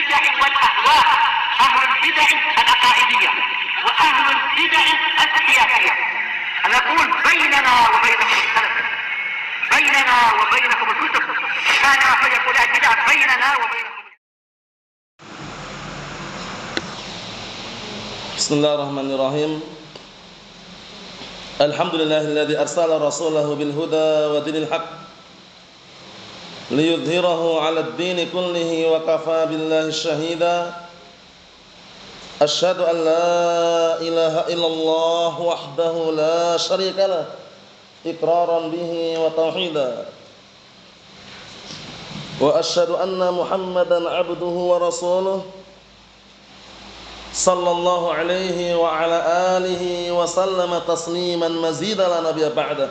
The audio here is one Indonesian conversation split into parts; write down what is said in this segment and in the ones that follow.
البدع والأهواء، أهل البدع العقائدية وأهل البدع السياسية. نقول بيننا وبينكم السلف، بيننا وبينكم الكتب، كان فيقول البدع بيننا وبينكم. بسم الله الرحمن الرحيم. الحمد لله الذي أرسل رسوله بالهدى ودين الحق ليظهره على الدين كله وكفى بالله شهيدا. أشهد أن لا إله إلا الله وحده لا شريك له إقرارا به وتوحيدا، وأشهد أن محمدا عبده ورسوله صلى الله عليه وعلى آله وسلم تسليما مزيدا لا نبي بعده.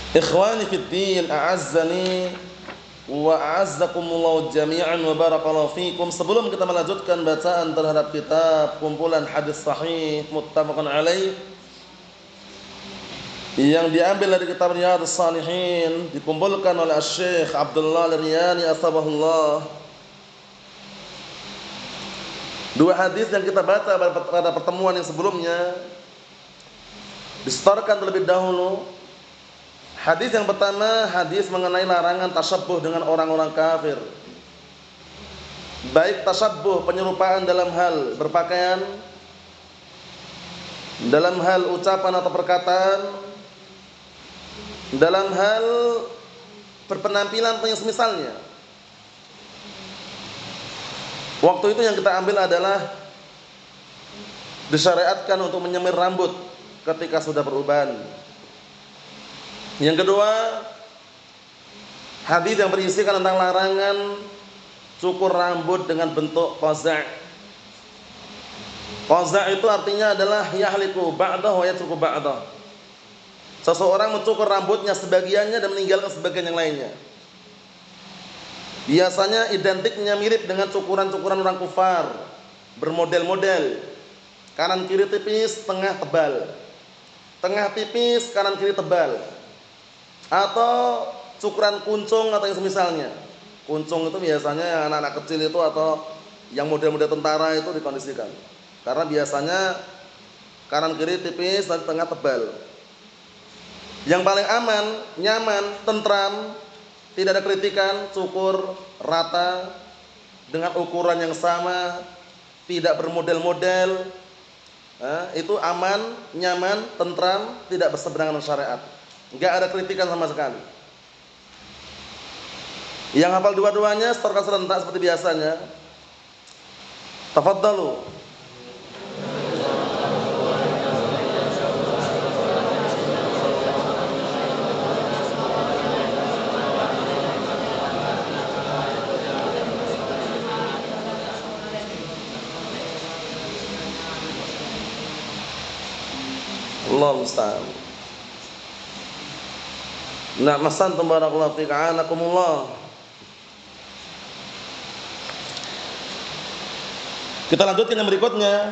إخواني في الدين أعزني wa a'azzakumullahu jami'an wa barakallahu fikum. Sebelum kita melanjutkan bacaan terhadap kitab kumpulan hadis sahih muttafaqun alaih yang diambil dari kitab Riyadhus Shalihin, dikumpulkan oleh Syekh Abdullah Al-Riyani asbahullah. Dua hadis yang kita baca pada pertemuan yang sebelumnya disetorkan terlebih dahulu. Hadis yang pertama, hadis mengenai larangan tasyabbuh dengan orang-orang kafir. Baik tasyabbuh, penyerupaan dalam hal berpakaian, dalam hal ucapan atau perkataan, dalam hal berpenampilan atau yang semisalnya. Waktu itu yang kita ambil adalah disyariatkan untuk menyemir rambut ketika sudah beruban. Yang kedua, hadis yang berisikan tentang larangan cukur rambut dengan bentuk qaza'. Qaza' itu artinya adalah yahliku ba'dah wa yatruku ba'dah. Seseorang mencukur rambutnya sebagiannya dan meninggalkan sebagian yang lainnya. Biasanya identiknya mirip dengan cukuran-cukuran orang kufar, bermodel-model. Kanan kiri tipis, tengah tebal. Tengah tipis, kanan kiri tebal. Atau cukuran kuncung atau yang semisalnya. Kuncung itu biasanya yang anak-anak kecil itu atau yang model-model tentara itu dikondisikan. Karena biasanya kanan kiri tipis dan tengah tebal. Yang paling aman, nyaman, tentram, tidak ada kritikan, cukur rata dengan ukuran yang sama, tidak bermodel-model. Itu aman, nyaman, tentram, tidak berseberangan dengan syariat. Enggak ada kritikan sama sekali. Yang hafal dua-duanya setorkan serentak seperti biasanya. Tafadhalu. Allahu musta'an. Nah, masantum barakallahu fik, a'anakumullah. Kita lanjutkan yang berikutnya.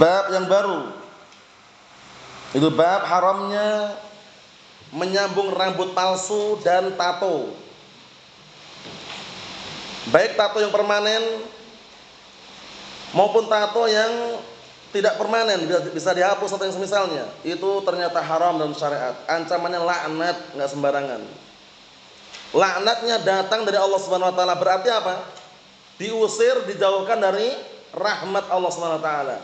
Bab yang baru. Itu bab haramnya menyambung rambut palsu dan tato. Baik tato yang permanen maupun tato yang tidak permanen, bisa dihapus atau yang semisalnya, itu ternyata haram dalam syariat. Ancamannya laknat, enggak sembarangan. Laknatnya datang dari Allah Subhanahu wa taala, berarti apa? Diusir, dijauhkan dari rahmat Allah Subhanahu wa taala.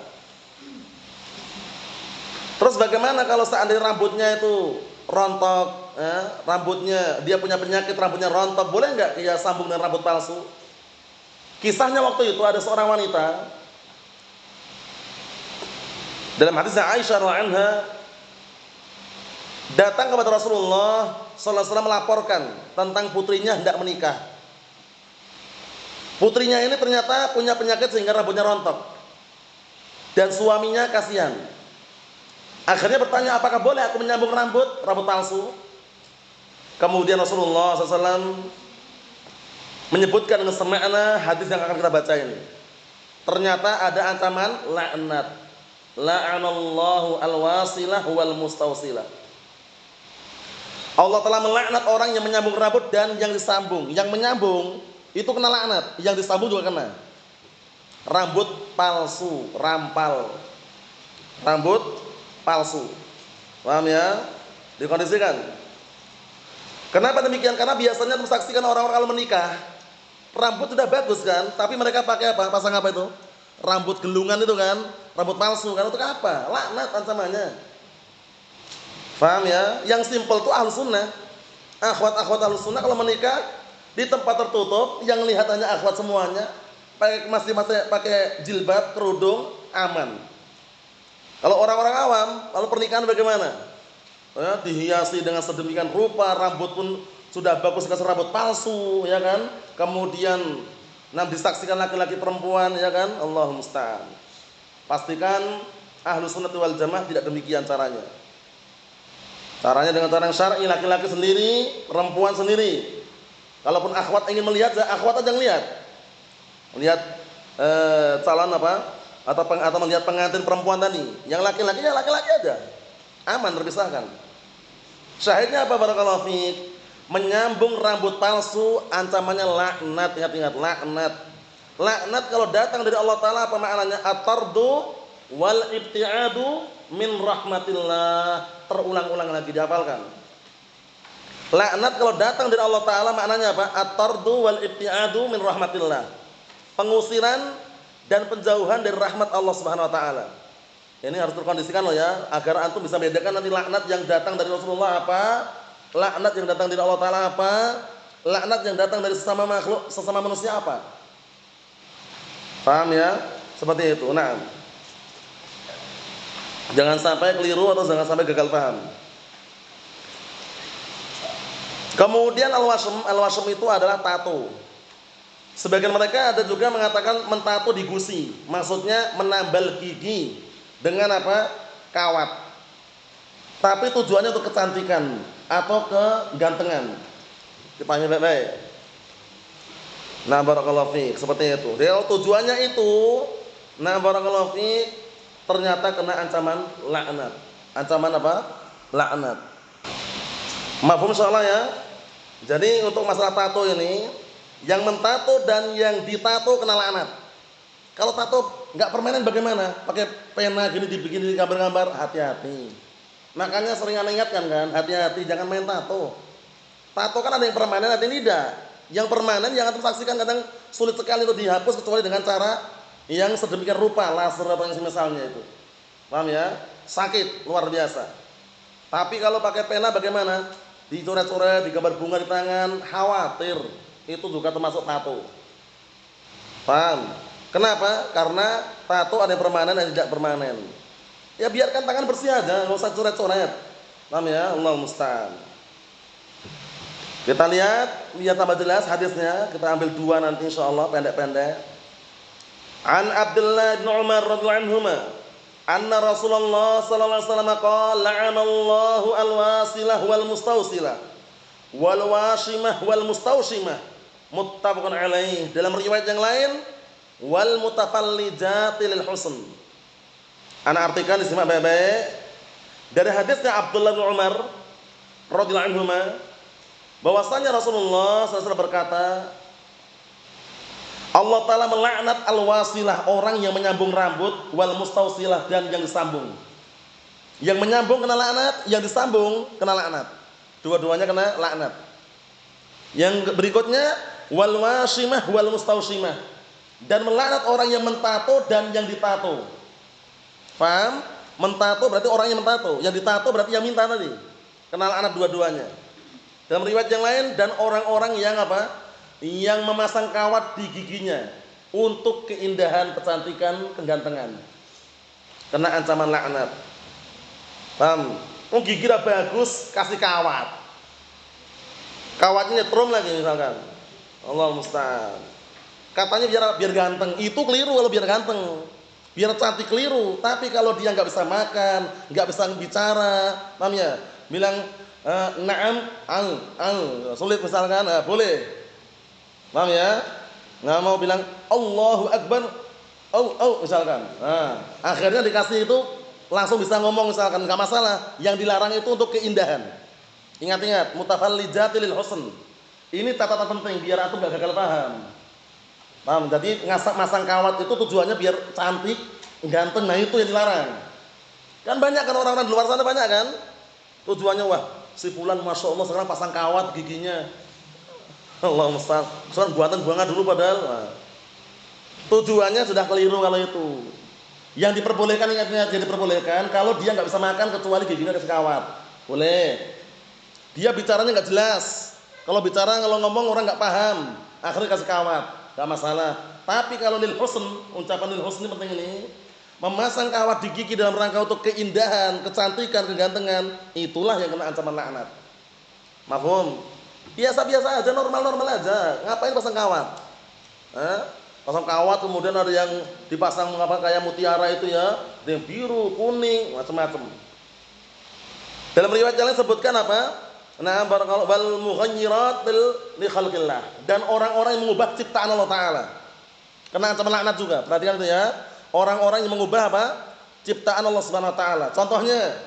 Terus bagaimana kalau seandainya rambutnya itu rontok, rambutnya dia punya penyakit rambutnya rontok, boleh enggak dia sambung dengan rambut palsu? Kisahnya waktu itu ada seorang wanita dalam hadis Aisyah radhiyallahu anha datang kepada Rasulullah sallallahu alaihi wasallam melaporkan tentang putrinya hendak menikah. Putrinya ini ternyata punya penyakit sehingga rambutnya rontok. Dan suaminya kasihan. Akhirnya bertanya, apakah boleh aku menyambung rambut palsu? Kemudian Rasulullah SAW menyebutkan dengan semakna hadis yang akan kita baca ini. Ternyata ada ancaman laknat. La'anallahu al-wasilah wal mustawsilah. Allah telah melaknat orang yang menyambung rambut dan yang disambung. Yang menyambung itu kena laknat, yang disambung juga kena. Rambut palsu, rampal. Rambut palsu. Paham ya? Dikondisikan. Kenapa demikian? Karena biasanya saksikan orang-orang kalau menikah, rambut sudah bagus kan, tapi mereka pakai apa? Pasang apa itu? Rambut gelungan itu kan, rambut palsu kan, untuk apa? Laknat ancamannya. Paham ya? Yang simpel itu ahlus sunnah. Akhwat-akhwat ahlus sunnah kalau menikah di tempat tertutup, yang lihat hanya akhwat semuanya, masih pakai jilbab, kerudung, aman. Kalau orang-orang awam, lalu pernikahan bagaimana? Ya, dihiasi dengan sedemikian rupa, rambut pun sudah bagus dikasih rambut palsu, ya kan? Kemudian disaksikan laki-laki perempuan, ya kan? Allahumma musta'an. Pastikan ahlus sunnah wal jamaah tidak demikian caranya. Caranya dengan cara yang syar'i, laki-laki sendiri, perempuan sendiri. Kalaupun akhwat ingin melihat, akhwat aja yang lihat. Melihat calon apa? Atau melihat pengantin perempuan tadi. Yang laki-laki ya laki-laki aja. Aman, terpisahkan. Syahidnya apa barakallahu fiik? Menyambung rambut palsu ancamannya laknat. Ingat-ingat, laknat. Laknat kalau datang dari Allah Ta'ala apa maknanya? At-tardu wal ibti'adu min rahmatillah. Terulang-ulang lagi, dihafalkan. Laknat kalau datang dari Allah Ta'ala maknanya apa? At-tardu wal ibti'adu min rahmatillah. Pengusiran dan penjauhan dari rahmat Allah Subhanahu wa taala. Ini harus terkondisikan loh ya, agar antum bisa membedakan nanti laknat yang datang dari Rasulullah apa, laknat yang datang dari Allah Ta'ala apa, laknat yang datang dari sesama makhluk, sesama manusia apa. Paham ya? Seperti itu. Nah, jangan sampai keliru atau jangan sampai gagal paham. Kemudian al-wasm itu adalah tato. Sebagian mereka ada juga mengatakan mentato di gusi, maksudnya menambal gigi dengan apa? Kawat. Tapi tujuannya untuk kecantikan atau kegantengan. Dipahami baik-baik. Nah, barakallahu fiik, seperti itu. Dia tujuannya itu, nah barakallahu fiik, ternyata kena ancaman laknat. Ancaman apa? Laknat. Mafhum insyaallah ya. Jadi untuk masalah tato ini, yang mentato dan yang ditato kena laknat. Kalau tato nggak permanen bagaimana? Pakai pena gini dibikin di gambar-gambar, hati-hati. Makanya sering ana ingatkan kan, hati-hati jangan main tato. Tato kan ada yang permanen, ada yang tidak. Yang permanen yang antum saksikan kadang sulit sekali untuk dihapus kecuali dengan cara yang sedemikian rupa, laser atau yang semisalnya itu. Paham ya? Sakit luar biasa. Tapi kalau pakai pena bagaimana? Dicoret-coret, digambar bunga di tangan, khawatir. Itu juga termasuk tato. Paham? Kenapa? Karena tato ada yang permanen dan tidak permanen. Ya biarkan tangan bersih aja, nggak usah coret-coret. Paham ya? Allah musta'an. Kita lihat biar tambah jelas hadisnya. Kita ambil dua nanti insyaallah pendek-pendek. An Abdullah bin Umar radhiyallahu anhuma anna Rasulullah sallallahu alaihi wasallam qala la'anallahu al-wasilah wal mustawsilah wal washimah wal mustawshimah. Muttafaqun alaih. Dalam riwayat yang lain wal mutafallijati lil husn. Ana artikan disimak baik-baik. Dari hadisnya Abdullah bin Umar radhiyallahu anhuma bahwasanya Rasulullah SAW berkata, Allah Ta'ala melaknat al-wasilah, orang yang menyambung rambut, wal mustausilah, dan yang disambung. Yang menyambung kena laknat, yang disambung kena laknat. Dua-duanya kena laknat. Yang berikutnya wal washimah wal mustaushimah, dan melaknat orang yang mentato dan yang ditato. Paham? Mentato berarti orang yang mentato, yang ditato berarti yang minta tadi. Kena laknat dua-duanya. Dalam riwayat yang lain, dan orang-orang yang apa? Yang memasang kawat di giginya untuk keindahan, kecantikan, kegantengan. Kena ancaman laknat. Paham? Oh gigi dah bagus, kasih kawat. Kawatnya nyetrum lagi misalkan. Allah musta'an. Katanya biar ganteng. Itu keliru kalau biar ganteng. Biar cantik keliru. Tapi kalau dia nggak bisa makan, nggak bisa bicara, paham ya? Bilang na'am, sulit misalkan, boleh. Paham ya? Nggak mau bilang Allahu Akbar, misalkan. Nah, akhirnya dikasih itu langsung bisa ngomong misalkan, nggak masalah. Yang dilarang itu untuk keindahan. Ingat-ingat, mutafallijati lil husn. Ini catatan penting biar antum enggak gagal paham. Paham? Jadi masang kawat itu tujuannya biar cantik, ganteng. Nah, itu yang dilarang. Kan banyak kan orang-orang di luar sana banyak kan? Tujuannya wah, si fulan Masya Allah sekarang pasang kawat giginya. Allah musta'an. Sekarang buangan dulu padahal. Nah, tujuannya sudah keliru kalau itu. Yang diperbolehkan ingat-ingat, yang diperbolehkan kalau dia nggak bisa makan kecuali giginya kasih kawat. Boleh. Dia bicaranya nggak jelas. Kalau ngomong orang nggak paham, akhirnya kasih kawat, nggak masalah. Tapi kalau lil husn, ucapan lil husn ini penting ini. Memasang kawat di gigi dalam rangka untuk keindahan, kecantikan, kegantengan, itulah yang kena ancaman laknat. Mafhum? Biasa-biasa aja, normal-normal aja. Ngapain pasang kawat? Pasang kawat kemudian ada yang dipasang apa kayak mutiara itu ya, ada yang biru, kuning, macam-macam. Dalam riwayat yang lain sebutkan apa? Nah, barakallahu wal mughayyirat li khalqillah, dan orang-orang yang mengubah ciptaan Allah taala. Kena ancaman laknat juga. Perhatikan itu ya. Orang-orang yang mengubah apa? Ciptaan Allah Subhanahu wa taala. Contohnya,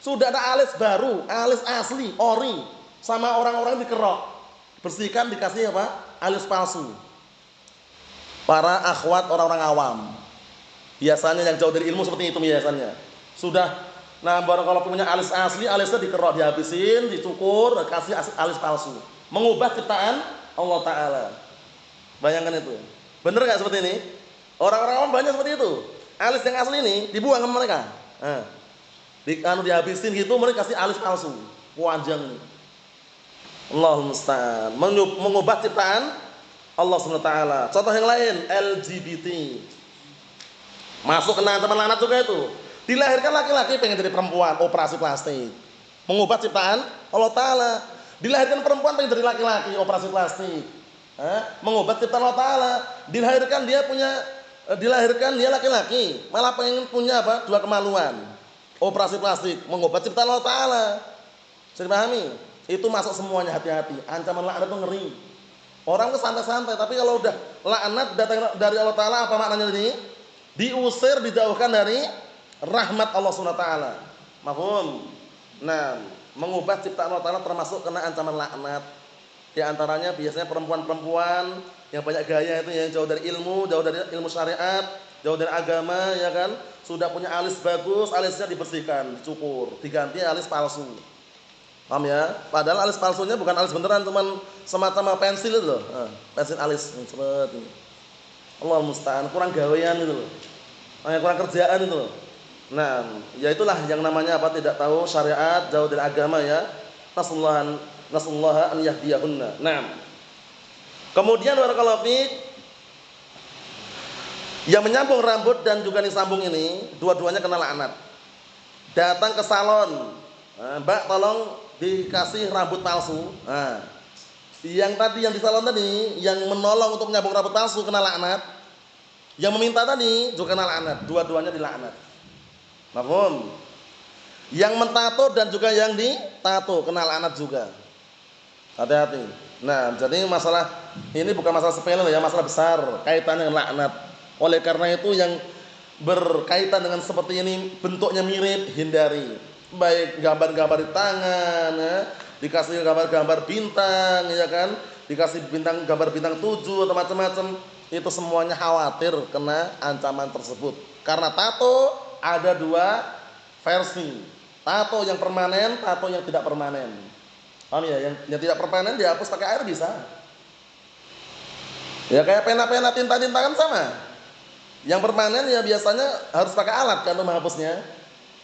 sudah ada alis baru, alis asli, ori, sama orang-orang dikerok. Bersihkan dikasih apa? Alis palsu. Para akhwat orang-orang awam. Biasanya yang jauh dari ilmu seperti itu biasanya. Sudah kalau punya alis asli, alisnya dikerok, dihabisin, dicukur, kasih alis palsu. Mengubah ciptaan Allah taala. Bayangkan itu. Benar enggak seperti ini? Orang-orang awam banyak seperti itu. Alis yang asli ini dibuang sama mereka. Dihabisin gitu, mereka kasih alis palsu, panjang ini. Allahul musta'an. Mengubah ciptaan Allah Subhanahu wa taala. Contoh yang lain, LGBT. Masuk kena ancaman laknat juga itu. Dilahirkan laki-laki pengen jadi perempuan, operasi plastik. Mengubah ciptaan Allah taala. Dilahirkan perempuan pengen jadi laki-laki, operasi plastik. Mengubah ciptaan Allah taala. Dilahirkan dia laki-laki, malah pengen punya apa? Dua kemaluan. Operasi plastik, mengubah ciptaan Allah taala. Bisa dipahami? Itu masuk semuanya, hati-hati. Ancaman laknat itu ngeri. Orang ke santai-santai, tapi kalau udah laknat datang dari Allah taala, apa maknanya ini? Diusir, dijauhkan dari rahmat Allah Subhanahu wa taala. Mafhum? Nah, mengubah ciptaan Allah taala termasuk kena ancaman laknat. Di antaranya biasanya perempuan-perempuan yang banyak gaya itu yang jauh dari ilmu syariat, jauh dari agama, ya kan? Sudah punya alis bagus, alisnya dibersihkan, dicukur, diganti alis palsu. Paham ya? Padahal alis palsunya bukan alis beneran, cuman semacam pensil itu loh. Pensil alis seperti ini. Allah musta'an, kurang gawean itu loh. Kurang kerjaan itu loh. Nah, ya itulah yang namanya apa? Tidak tahu syariat, jauh dari agama ya. Nasallaha an yahdiyahunna. Naam. Kemudian barakallahu fiik, yang menyambung rambut dan juga disambung ini, dua-duanya kena laknat. Datang ke salon, Mbak tolong dikasih rambut palsu. Yang tadi yang di salon tadi, yang menolong untuk menyambung rambut palsu kena laknat. Yang meminta tadi juga kena laknat. Dua-duanya dilaknat. Mafhum? Yang mentato dan juga yang ditato kena laknat juga. Hati-hati. Nah, jadi masalah ini bukan masalah sepele ya, masalah besar kaitannya dengan laknat. Oleh karena itu yang berkaitan dengan seperti ini bentuknya mirip, hindari. Baik gambar-gambar di tangan, dikasih gambar-gambar bintang, ya kan? Dikasih gambar bintang 7 atau macam-macam, itu semuanya khawatir kena ancaman tersebut. Karena tato ada dua versi. Tato yang permanen, tato yang tidak permanen. Paham ya? Yang tidak permanen dihapus pakai air bisa. Ya kayak pena-pena, tinta-tinta kan sama. Yang permanen ya biasanya harus pakai alat kan untuk menghapusnya.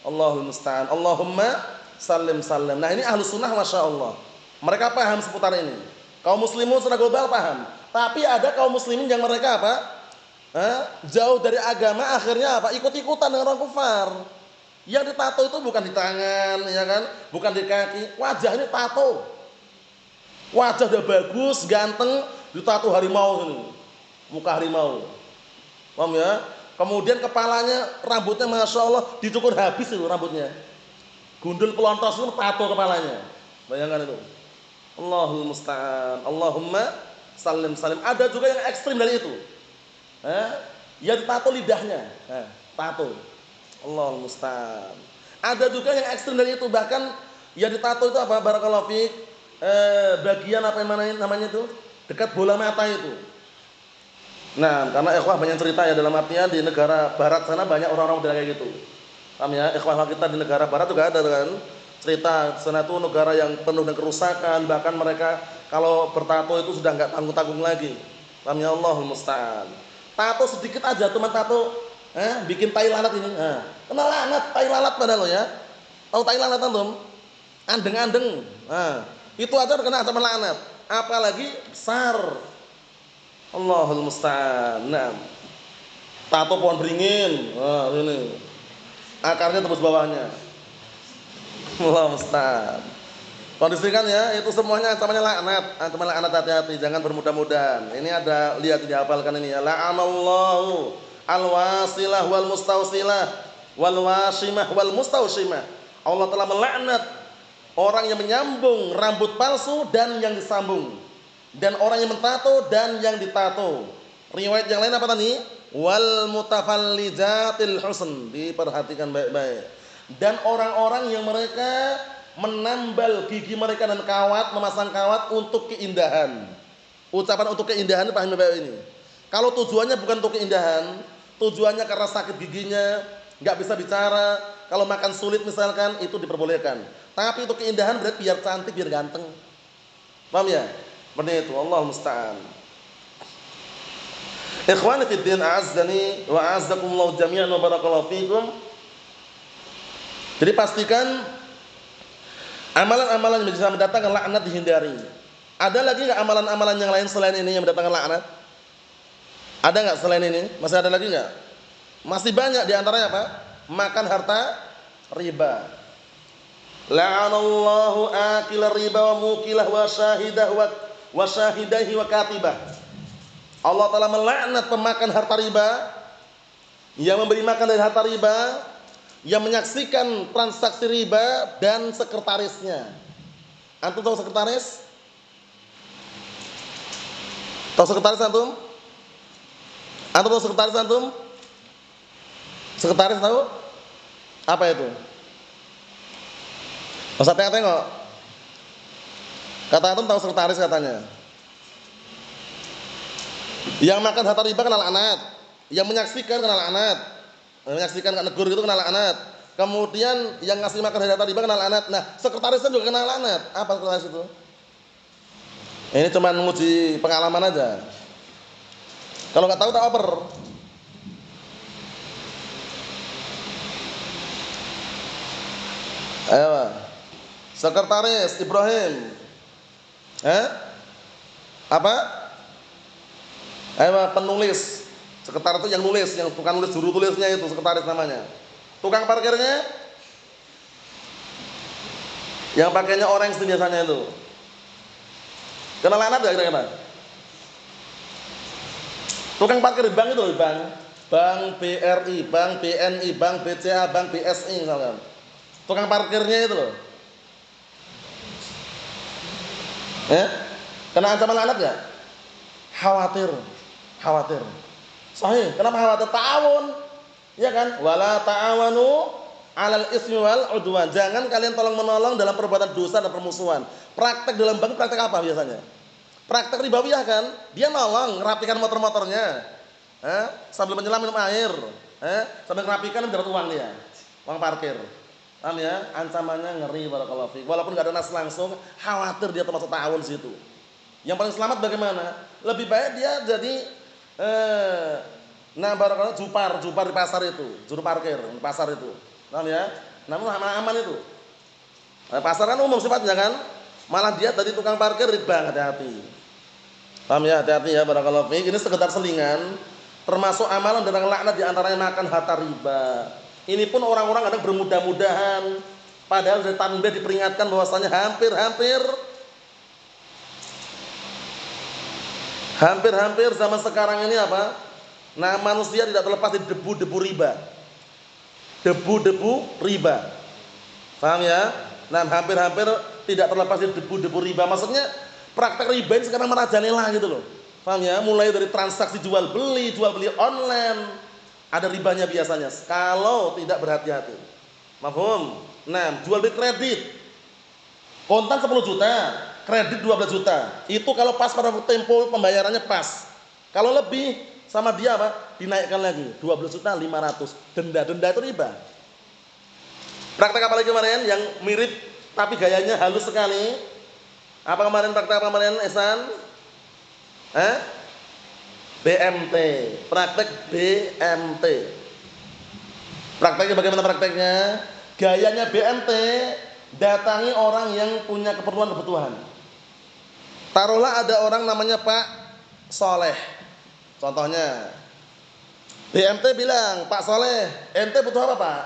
Allahul musta'an. Allahumma sallim. Nah, ini ahlus sunnah masya Allah. Mereka paham seputar ini. Kaum muslimin secara global paham. Tapi ada kaum muslimin yang mereka apa? Jauh dari agama, akhirnya apa? Ikut-ikutan dengan orang kufar. Yang ditato itu bukan di tangan, ya kan? Bukan di kaki. Wajahnya tato. Wajah udah bagus, ganteng, ditato harimau ini. Muka harimau. Paham ya? Kemudian kepalanya, rambutnya masya Allah dicukur habis itu rambutnya. Gundul pelontos itu tato kepalanya. Bayangkan itu. Allahul musta'an. Allahumma sallim. Ada juga yang ekstrim dari itu. Ya ditato lidahnya. Tato. Allahul musta'an. Ada juga yang ekstrim dari itu, bahkan Yang ditato itu apa? Barakallahu fiik. Bagian apa yang namanya itu? Dekat bola mata itu. Nah, karena ikhwah banyak cerita ya, dalam artian di negara barat sana banyak orang-orang model kayak gitu. Paham ya? Ikhwah kita di negara barat juga ada kan? Cerita sana itu negara yang penuh dengan kerusakan, bahkan mereka kalau bertato itu sudah enggak tanggung-tanggung lagi. Paham ya? Allahul musta'an. Tato sedikit aja, cuma tato bikin tai lalat ini. Kena lanat tai lalat pada lo ya. Tahu tai lalat antum? Andeng-andeng. Itu aja kena ancaman laknat. Apalagi besar. Allahul musta'an. Nah, tato pohon beringin. Ini. Akarnya tembus bawahnya. Allahul musta'an. Kondisikan ya, itu semuanya ancamannya laknat. Ancaman laknat, hati-hati, jangan bermudah-mudahan. Ini ada, lihat dihafalkan ini ya. La'anallahu al-wasilah wal mustausilah wal wasimah wal mustausimah. Allah telah melaknat orang yang menyambung rambut palsu dan yang disambung, dan orang yang mentato dan yang ditato. Riwayat yang lain apa tadi? Wal mutafallijatil husn. Diperhatikan baik-baik. Dan orang-orang yang mereka menambal gigi mereka dan kawat, memasang kawat untuk keindahan. Ucapan untuk keindahan, paham baik ini. Kalau tujuannya bukan untuk keindahan, tujuannya karena sakit giginya, nggak bisa bicara, kalau makan sulit misalkan, itu diperbolehkan. Tapi untuk keindahan berarti biar cantik, biar ganteng. Paham ya? Seperti itu. Allahul musta'an. Ikhwani fid din, a'azzani wa a'azzakumullah jami'an wa barakallahu fikum. Jadi pastikan amalan-amalan yang bisa mendatangkan laknat dihindari. Ada lagi enggak amalan-amalan yang lain selain ini yang mendatangkan laknat? Ada enggak selain ini? Masih ada lagi enggak? Masih banyak, di antaranya apa? Makan harta riba. La'anallahu akila riba wa mukilah wa syahidah wa syahidahi wa katibah. Allah telah melaknat pemakan harta riba, yang memberi makan dari harta riba, yang menyaksikan transaksi riba, dan sekretarisnya. Antum tahu sekretaris? Tahu sekretaris antum? Antum tahu sekretaris antum? Sekretaris tahu? Apa itu? Ustaz tengok. Kata antum tahu sekretaris katanya. Yang makan harta riba kena laknat, yang menyaksikan kena laknat, menyaksikan kena negur itu kena laknat. Kemudian yang ngasih makan harta riba kena laknat. Nah, sekretarisnya juga kena laknat. Apa sekretaris itu? Ini cuma menguji pengalaman aja. Kalau nggak tahu tak oper. Ayo, sekretaris Ibrahim. Apa? Ayo, penulis. Sekretaris itu yang nulis, yang tukang nulis, juru tulisnya itu sekretaris namanya. Tukang parkirnya, yang pakainya orange itu biasanya itu. Kena laknat gak kira-kira? Tukang parkir di bank itu, bank BRI, bank BNI, bank BCA, bank BSI misalkan. Tukang parkirnya itu loh. Kena ancaman laknat gak? Khawatir. Sahih. Kenapa khawatir? Ta'awun. Ya kan? Wala ta'awanu 'alal ismi wal 'udwan. Jangan kalian tolong-menolong dalam perbuatan dosa dan permusuhan. Praktek dalam bank, praktek apa biasanya? Praktek ribawiyah kan? Dia nolong ngerapikan motor-motornya. Sambil menyelam minum air. Sambil ngerapikan dapat uang dia. Uang parkir. Paham ya? Ancamannya ngeri barakallahu fiik. Walaupun enggak ada nas langsung, khawatir dia termasuk ta'awun situ. Yang paling selamat bagaimana? Lebih baik dia jadi barakallahu jupar di pasar itu, juru parkir di pasar itu. Paham ya? Namun aman itu. Pasar kan umum sifatnya kan? Malah dia tadi tukang parkir di bank, hati-hati. Paham ya? Hati-hati ya barakallahu fiik. Ini sekedar selingan, termasuk amalan dan laknat di antaranya makan harta riba. Ini pun orang-orang kadang bermudah-mudahan, padahal dari tanbih diperingatkan bahwasanya hampir zaman sekarang ini apa? Nah, manusia tidak terlepas dari debu-debu riba. Debu-debu riba. Paham ya? Nah, hampir tidak terlepas dari debu-debu riba. Maksudnya praktek riba ini sekarang merajalela gitu loh. Paham ya? Mulai dari transaksi jual beli online, ada ribanya biasanya kalau tidak berhati-hati. Mafhum? Nah, jual beli kredit. Kontan 10 juta, kredit 12 juta. Itu kalau pas pada tempo pembayarannya pas. Kalau lebih sama dia apa? Dinaikkan lagi 12 juta 500. Denda itu riba. Praktek apa lagi kemarin yang mirip tapi gayanya halus sekali? Apa kemarin praktek apa kemarin Ehsan? BMT. Praktek BMT. Prakteknya bagaimana prakteknya? Gayanya BMT, datangi orang yang punya kebutuhan. Taruhlah ada orang namanya Pak Soleh. Contohnya, BMT bilang, Pak Soleh, ente butuh apa Pak?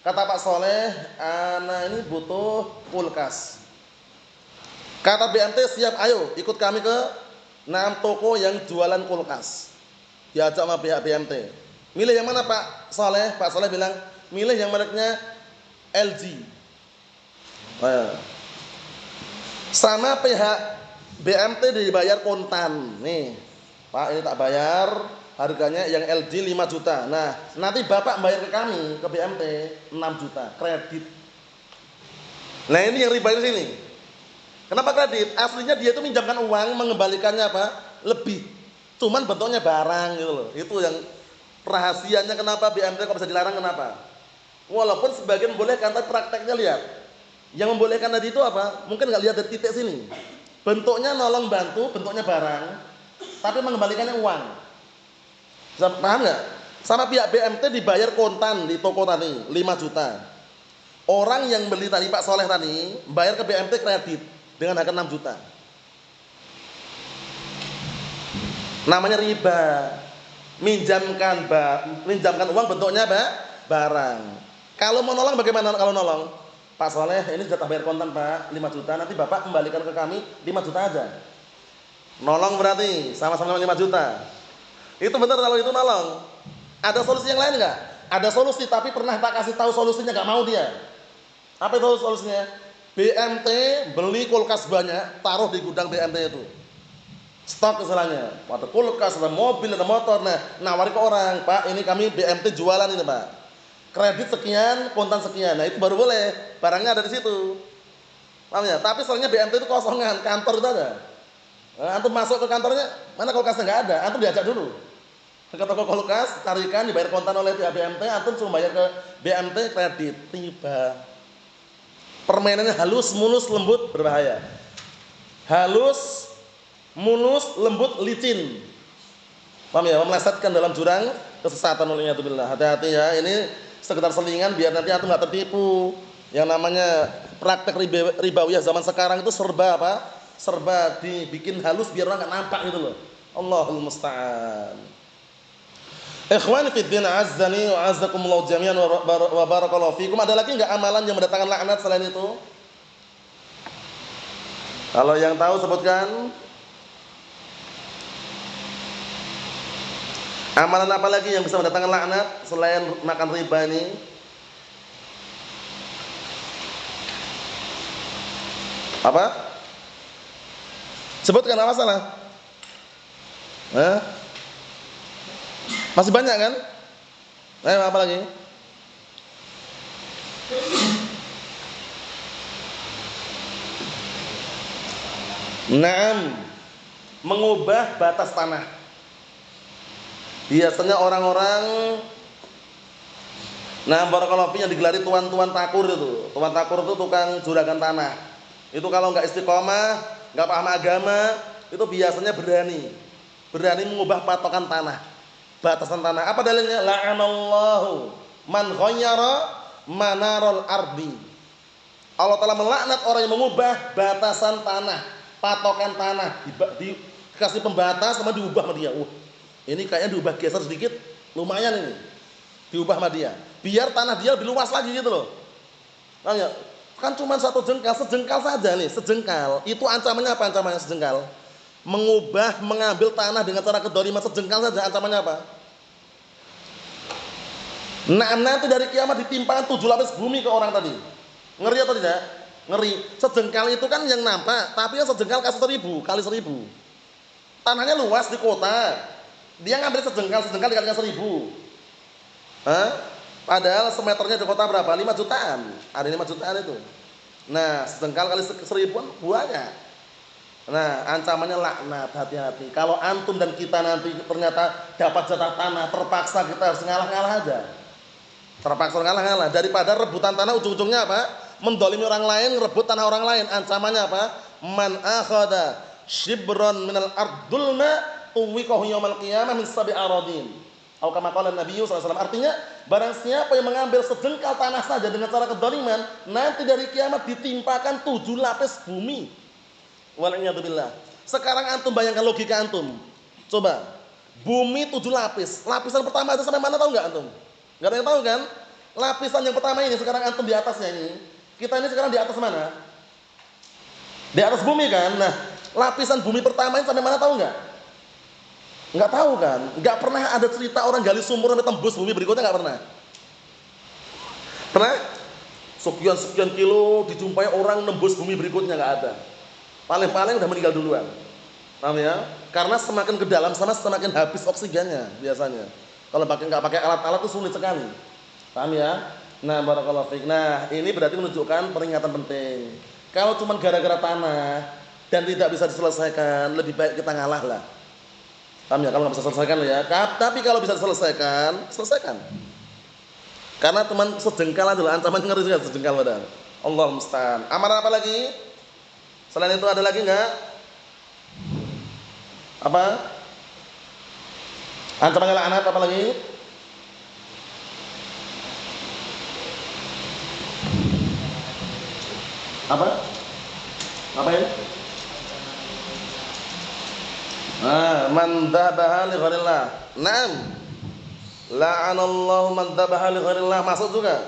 Kata Pak Soleh, ana ini butuh kulkas. Kata BMT, siap, ayo ikut kami ke 6 toko yang jualan kulkas. Diajak sama pihak BMT. Milih yang mana Pak Soleh? Pak Soleh bilang, milih yang mereknya LG. Sama pihak BMT dibayar kontan. Nih, Pak ini tak bayar, harganya yang LG 5 juta. Nah, nanti Bapak bayar ke kami, ke BMT 6 juta, kredit. Nah, ini yang riba di sini. Kenapa kredit? Aslinya dia itu minjamkan uang, mengembalikannya apa? Lebih. Cuman bentuknya barang gitu loh. Itu yang rahasianya kenapa BMT kok bisa dilarang, kenapa? Walaupun sebagian membolehkan, tapi prakteknya lihat. Yang membolehkan tadi itu apa? Mungkin nggak lihat dari titik sini. Bentuknya nolong bantu, bentuknya barang, tapi mengembalikannya uang. Bisa paham nggak? Sama pihak BMT dibayar kontan di toko tadi 5 juta. Orang yang beli tadi Pak Soleh tadi bayar ke BMT kredit dengan harga 6 juta. Namanya riba. Minjamkan uang bentuknya apa? Barang. Kalau mau nolong bagaimana kalau nolong? Pak Soleh, ini sudah bayar kontan Pak, 5 juta, nanti Bapak kembalikan ke kami 5 juta aja. Nolong berarti sama-sama 5 juta. Itu benar kalau itu nolong. Ada solusi yang lain enggak? Ada solusi, tapi pernah tak kasih tahu solusinya, enggak mau dia. Apa itu solusinya? BMT beli kulkas banyak, taruh di gudang BMT itu. Stok istilahnya. Ada kulkas, ada mobil, ada motor. Nah, nawari ke orang, Pak, ini kami BMT jualan ini, Pak. Kredit sekian, kontan sekian. Nah, itu baru boleh. Barangnya ada di situ. Paham ya? Tapi soalnya BMT itu kosongan, kantor itu ada. Nah, antum masuk ke kantornya, mana kulkasnya enggak ada, antum diajak dulu. Ke toko kulkas, carikan, dibayar kontan oleh pihak BMT, antum cuma bayar ke BMT kredit. Tiba. Permainannya halus, mulus, lembut, berbahaya. Halus, mulus, lembut, licin. Paham ya? Melesetkan dalam jurang kesesatan olehnya itu billah. Hati-hati ya, ini sekedar selingan biar nanti antum enggak tertipu. Yang namanya praktek ribawiyah zaman sekarang itu serba apa? Serba dibikin halus biar orang enggak nampak gitu loh. Allahul musta'an. Ikhwani fid din azzani wa azzakumullah jami'an wa barakallahu fikum. Ada lagi enggak amalan yang mendatangkan laknat selain itu? Kalau yang tahu sebutkan. Amalan apa lagi yang bisa mendatangkan laknat selain makan riba ini? Apa? Sebutkan, apa salah? Masih banyak kan? Ayo, apa lagi? Naam, mengubah batas tanah. Biasanya orang-orang, nah barakallahu fi, yang digelari tuan-tuan takur itu. Tuan takur itu tukang juragan tanah. Itu kalau nggak istiqomah, nggak paham agama, itu biasanya berani mengubah patokan tanah, batasan tanah. Apa dalilnya? La'anallahu man ghayyara manarul ardi. Allah Ta'ala melaknat orang yang mengubah batasan tanah, patokan tanah, dikasih pembatas sama diubah sama dia. Ini kayaknya diubah geser sedikit, lumayan ini. Diubah sama dia. Biar tanah dia lebih luas lagi gitu loh. Paham ya? Kan cuma satu jengkal, sejengkal saja nih, sejengkal. Itu ancamannya apa ancamannya sejengkal? Mengubah, mengambil tanah dengan cara kedoliman sejengkal saja, ancamannya apa? Nah, nanti dari kiamat ditimpakan 7 lapis bumi ke orang tadi. Ngeri atau tidak? Ngeri. Sejengkal itu kan yang nampak, tapi yang sejengkal kasih 1000 kali 1000. Tanahnya luas di kota. Dia ngambil sejengkal dikalikan 1000. Padahal semeternya di kota berapa? 5 jutaan. Ada 5 jutaan itu. Nah, sejengkal kali 1000 banyak. Nah, ancamannya laknat, hati-hati. Kalau antum dan kita nanti ternyata dapat jatah tanah, terpaksa kita harus ngalah-ngalah aja. Terpaksa ngalah-ngalah daripada rebutan tanah ujung-ujungnya apa? Mendolimi orang lain, rebut tanah orang lain. Ancamannya apa? Man akhada shibran minal ardulma tuwiqahu yaumal qiyamah min sab'i aradin. Atau kama qala Nabi sallallahu alaihi wasallam. Artinya, barang siapa yang mengambil sejengkal tanah saja dengan cara kedzaliman, nanti dari kiamat ditimpakan 7 lapis bumi. Wal'iyadzubillah. Sekarang antum bayangkan logika antum. Coba, bumi 7 lapis. Lapisan pertama itu sampai mana tahu nggak antum? Nggak ada yang tahu kan? Lapisan yang pertama ini sekarang antum di atasnya ini. Kita ini sekarang di atas mana? Di atas bumi kan? Nah, lapisan bumi pertama ini sampai mana tahu nggak? Nggak tahu kan? Nggak pernah ada cerita orang gali sumur sampai tembus bumi berikutnya, nggak pernah. Pernah? Sekian kilo dijumpai orang nembus bumi berikutnya, nggak ada. Paling-paling udah meninggal duluan. Paham ya? Karena semakin ke dalam sana semakin habis oksigennya biasanya. Kalau nggak pakai alat-alat itu sulit sekali. Paham ya? Nah, barakallahu fiik. Nah, ini berarti menunjukkan peringatan penting. Kalau cuma gara-gara tanah dan tidak bisa diselesaikan, lebih baik kita ngalah lah. Paham ya? Kalau nggak bisa selesaikan ya. Tapi kalau bisa diselesaikan, selesaikan. Karena teman sejengkal adalah ancaman ngeri juga sejengkal padahal. Allah musta'an. Amaran apa lagi? Selain itu ada lagi enggak? Apa? Ancaman laknat apa lagi? Apa? Apa ini? Man dzabaha li ghairillah. Naam. La'anallahu man dzabaha li ghairillah. Masuk juga.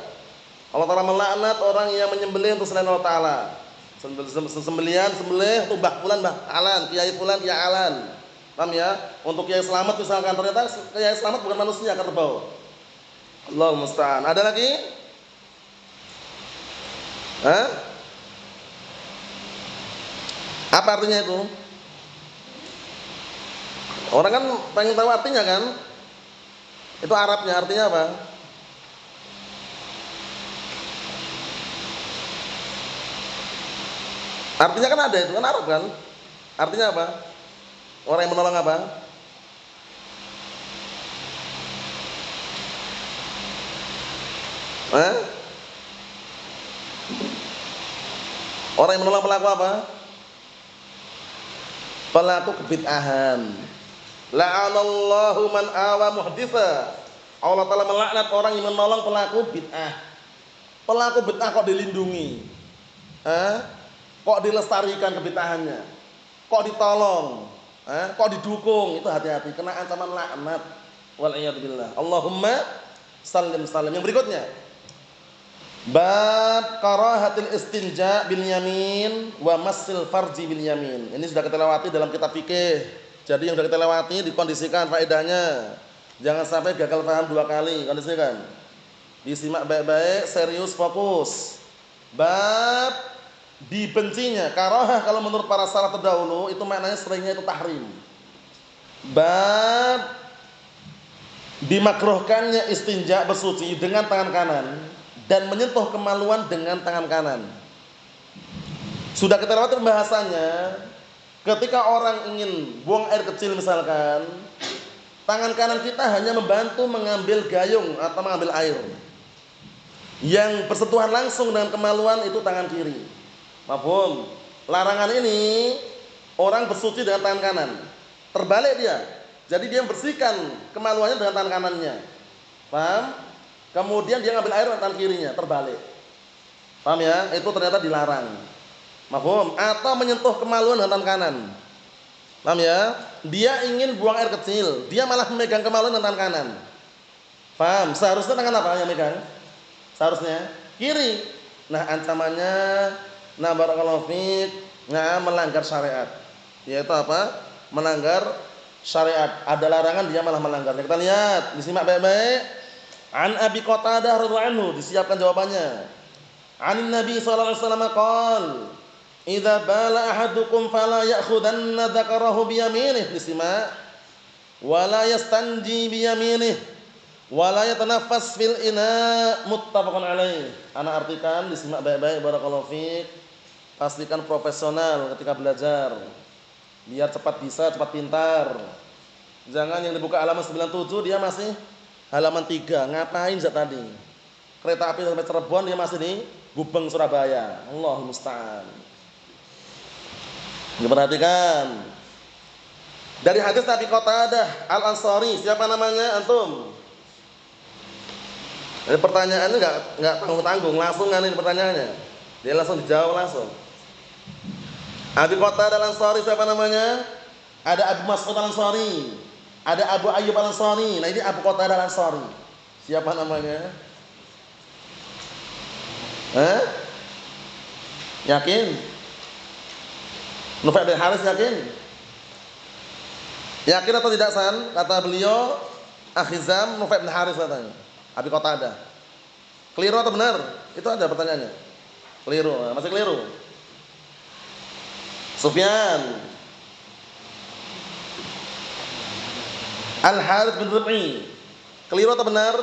Allah Ta'ala melaknat orang yang menyembelih untuk selain Allah Ta'ala. Sembelian tubah fulan bah alan, kiai fulan ya alan. Paham ya? Untuk kiai selamat misalkan, ternyata kiai selamat bukan manusia, kerbau. Allahu musta'an. Ada lagi? Hah? Apa artinya itu? Orang kan pengen tahu artinya kan? Itu Arabnya, artinya apa? Artinya kan ada, itu kan Arab kan? Artinya apa? Orang yang menolong apa? Hah? Orang yang menolong pelaku apa? Pelaku kebid'ahan. La'anallahu man awa muhditsa. Allah Ta'ala melaknat orang yang menolong pelaku bid'ah. Pelaku bid'ah kok dilindungi? Kok dilestarikan kebid'ahannya? Kok ditolong? Kok didukung? Itu hati-hati, kena ancaman laknat. Wal'iyadzubillah. Allahumma sallim salim. Yang berikutnya, bab karahatil istinja bil yamin wa massil farji bil yamin. Ini sudah kita lewati dalam kitab fikih. Jadi yang sudah kita lewati dikondisikan faedahnya. Jangan sampai gagal paham 2 kali, kondisikan. Disimak baik-baik, serius, fokus. Bab dibencinya karahah, kalau menurut para salaf terdahulu itu maknanya seringnya itu tahrim. Bab dimakruhkannya istinja bersuci dengan tangan kanan dan menyentuh kemaluan dengan tangan kanan. Sudah kita lewati pembahasannya. Ketika orang ingin buang air kecil misalkan, tangan kanan kita hanya membantu mengambil gayung atau mengambil air. Yang bersentuhan langsung dengan kemaluan itu tangan kiri. Mafhum? Larangan ini orang bersuci dengan tangan kanan. Terbalik dia. Jadi dia membersihkan kemaluannya dengan tangan kanannya. Paham? Kemudian dia ngambil air dengan tangan kirinya, terbalik. Paham ya? Itu ternyata dilarang. Mafhum? Atau menyentuh kemaluan dengan tangan kanan. Paham ya? Dia ingin buang air kecil, dia malah memegang kemaluan dengan tangan kanan. Paham? Seharusnya tangan apa yang megang? Seharusnya kiri. Nah, ancamannya barakallahu fiik, melanggar syariat. Yaitu apa? Melanggar syariat. Ada larangan dia malah melanggar. Kita lihat, disimak baik-baik. An Abi Qatadah radhiyallahu anhu, disiapkan jawabannya. An Nabi sallallahu alaihi wasallam qaal, "Idza bala ahadukum fala ya'khudanna dzakarahu bi yaminih." Disimak. "Wa la yastanji bi yaminih Wala yatanaffas fil ina muttafaqun alaih. Ana artikan, disimak baik-baik barakallahu fiik. Pastikan profesional ketika belajar. Biar cepat bisa, cepat pintar. Jangan yang dibuka halaman 97 dia masih halaman 3. Ngapain zat tadi? Kereta api sampai Cirebon dia masih di Gubeng Surabaya. Allahul musta'an. Diperhatikan. Dari hadis Nabi Qatadah Al-Ansari, siapa namanya antum? Ini pertanyaannya enggak tanggung-tanggung, langsung ini pertanyaannya. Dia langsung dijawab langsung. Abi Qatadah Al-Ansari siapa namanya? Ada Abu Mas'ud Al-Ansari, ada Abu Ayyub Al-Ansari. Nah, ini Abu Qatadah Al-Ansari. Siapa namanya? Yakin? Nufai bin Haris yakin? Yakin atau tidak San? Kata beliau Akhizam Nufai bin Haris katanya. Abi Qatadah. Keliru atau benar? Itu ada pertanyaannya. Keliru, masih keliru. Sufyan Al-Harits bin Rib'i. Keliru atau benar?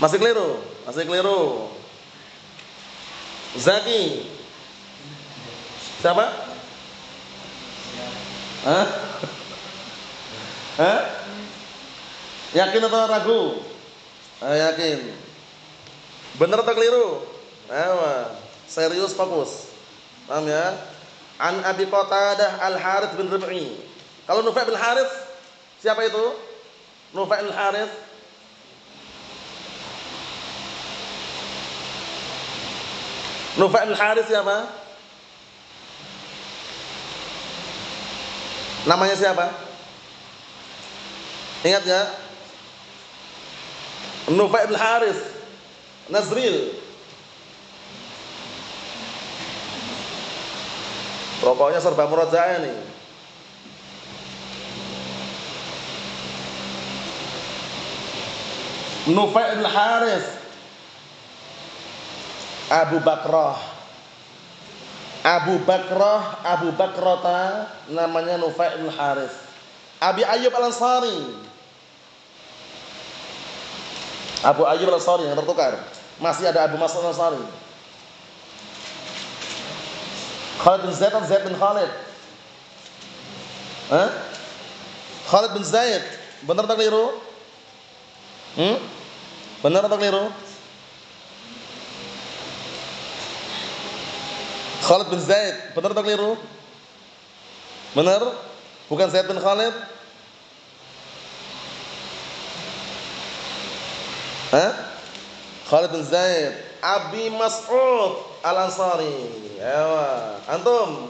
Masih keliru. Masih keliru. Zaki. Siapa? Yakin atau ragu? Yakin. Benar atau keliru? Serius, fokus. Paham ya? An Abi Qatadah Al-Harits bin Rib'i. Kalau Nufai bin Harits, siapa itu? Nufai bin Harits. Nufai bin Harits siapa? Namanya siapa? Ingat ya? Nufai bin Harits Nazril. Pokoknya serba murajaah nih. Nufai bin Harits Abu Bakrah. Abu Bakrata namanya Nufai bin Harits. Abi Ayyub Al-Ansari. Abu Ayyub Al-Ansari yang tertukar. Masih ada Abu Mas'ud Al-Ansari. Khalid bin Zaid atau Zaid bin Khalid? Khalid bin Zaid. Benar atau keliru? Benar atau keliru? Khalid bin Zaid, benar atau keliru? Benar? Bukan Zaid bin Khalid? Khalid bin Zaid, Abi Mas'ud Al-Ansari. Ewa, antum?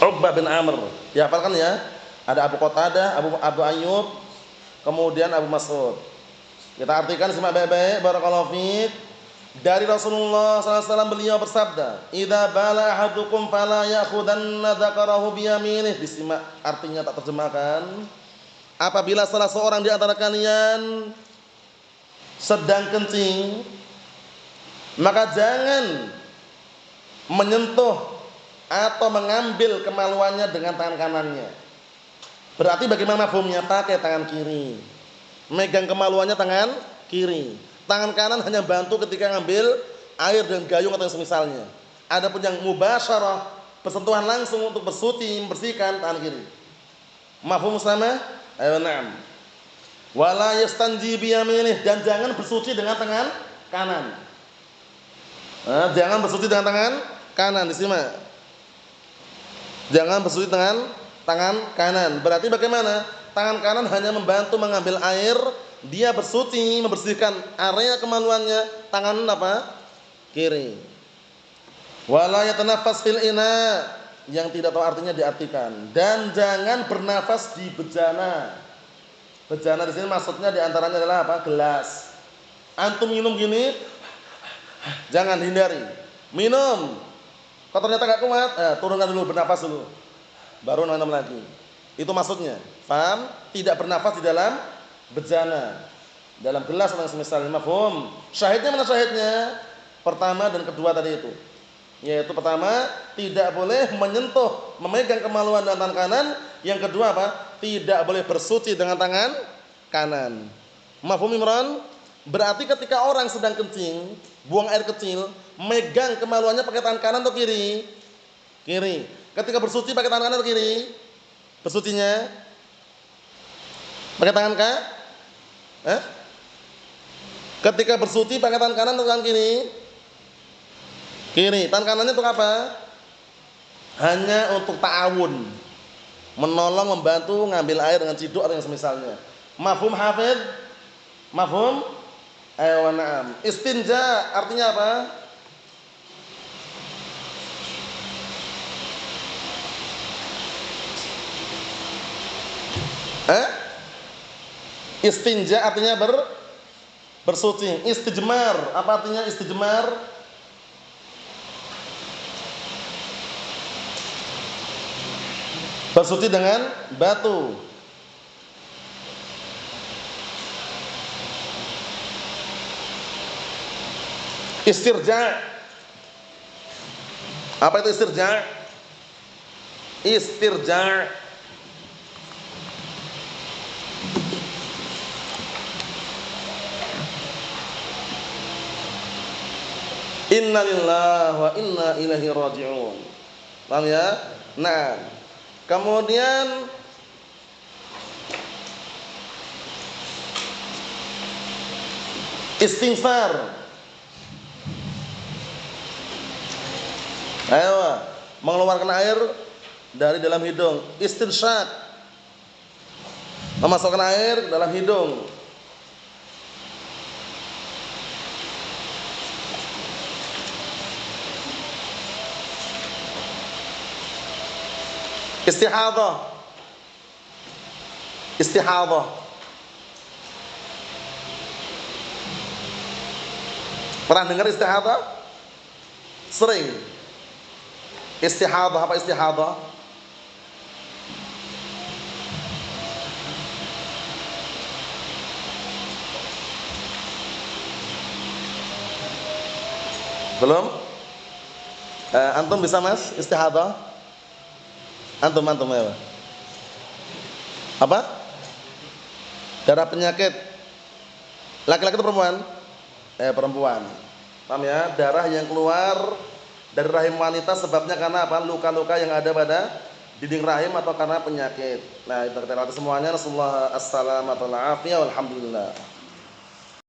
Uqbah bin Amr. Dihafalkan ya. Ada Abu Qatadah, Abu Ayyub, kemudian Abu Mas'ud. Kita artikan simak baik-baik barakallahu fiik. Dari Rasulullah SAW beliau bersabda, "Idza bala ahadukum fala ya'khudanna dzakarahu bi yaminih." Disimak artinya tak terjemahkan. Apabila salah seorang di antara kalian sedang kencing, maka jangan menyentuh atau mengambil kemaluannya dengan tangan kanannya. Berarti bagaimana mafhumnya? Pakai tangan kiri. Megang kemaluannya tangan kiri. Tangan kanan hanya bantu ketika ngambil air dan gayung atau semisalnya. Adapun yang mubasyarah, bersentuhan langsung untuk bersuci, membersihkan, tangan kiri. Mafhum sama? Ayo na'am. Wala yastanji bi yaminih, dan jangan bersuci dengan tangan kanan. Jangan bersuci dengan tangan kanan, disimak. Jangan bersuci dengan tangan kanan. Berarti bagaimana? Tangan kanan hanya membantu mengambil air, dia bersuci, membersihkan area kemaluannya, tangan apa? Kiri. Wala yatanaffas fil ina, yang tidak tahu artinya diartikan. Dan jangan bernafas di bejana. Bejana di sini maksudnya diantaranya adalah apa? Gelas. Antum minum gini, jangan hindari. Minum. Kalau ternyata gak kuat, turunkan dulu, bernafas dulu. Baru minum lagi. Itu maksudnya. Paham? Tidak bernafas di dalam bejana, dalam gelas atau semisalnya. Mafhum? Syahidnya mana syahidnya? Pertama dan kedua tadi itu. Yaitu pertama, tidak boleh menyentuh, memegang kemaluan dengan tangan kanan. Yang kedua apa? Tidak boleh bersuci dengan tangan kanan. Mafhum Imran? Berarti ketika orang sedang kencing, buang air kecil, megang kemaluannya pakai tangan kanan atau kiri? Kiri. Ketika bersuci pakai tangan kanan atau kiri? Bersucinya pakai tangan Ketika bersuci pakai tangan kanan atau tangan kiri? Kiri. Tangan kanannya untuk apa? Hanya untuk ta'awun, menolong, membantu ngambil air dengan ciduk atau yang semisalnya. Mafhum hafid? Mafhum? Ayo na'am. Istinja artinya apa? Istinja artinya bersuci. Istijmar, apa artinya istijmar? Bersuci dengan batu. Istirja. Apa itu istirja? Istirja. Inna lillahi wa inna ilaihi raji'un. Paham ya? Nah, kemudian istighfar. Ayo, mengeluarkan air dari dalam hidung. Istinsyaq, memasukkan air dalam hidung. Istihadhah. Istihadhah. Pernah dengar istihadhah? Sering. Istihadhah, apa istihadhah? Belum? Antum bisa Mas istihadhah? Antum ya. Apa? Darah penyakit. Laki-laki atau perempuan? Perempuan. Paham ya? Darah yang keluar dari rahim wanita sebabnya karena apa? Luka-luka yang ada pada dinding rahim atau karena penyakit. Nah, itu kita lihat semuanya. Rasulullah assalamatu alaihi wa alhamdulillah.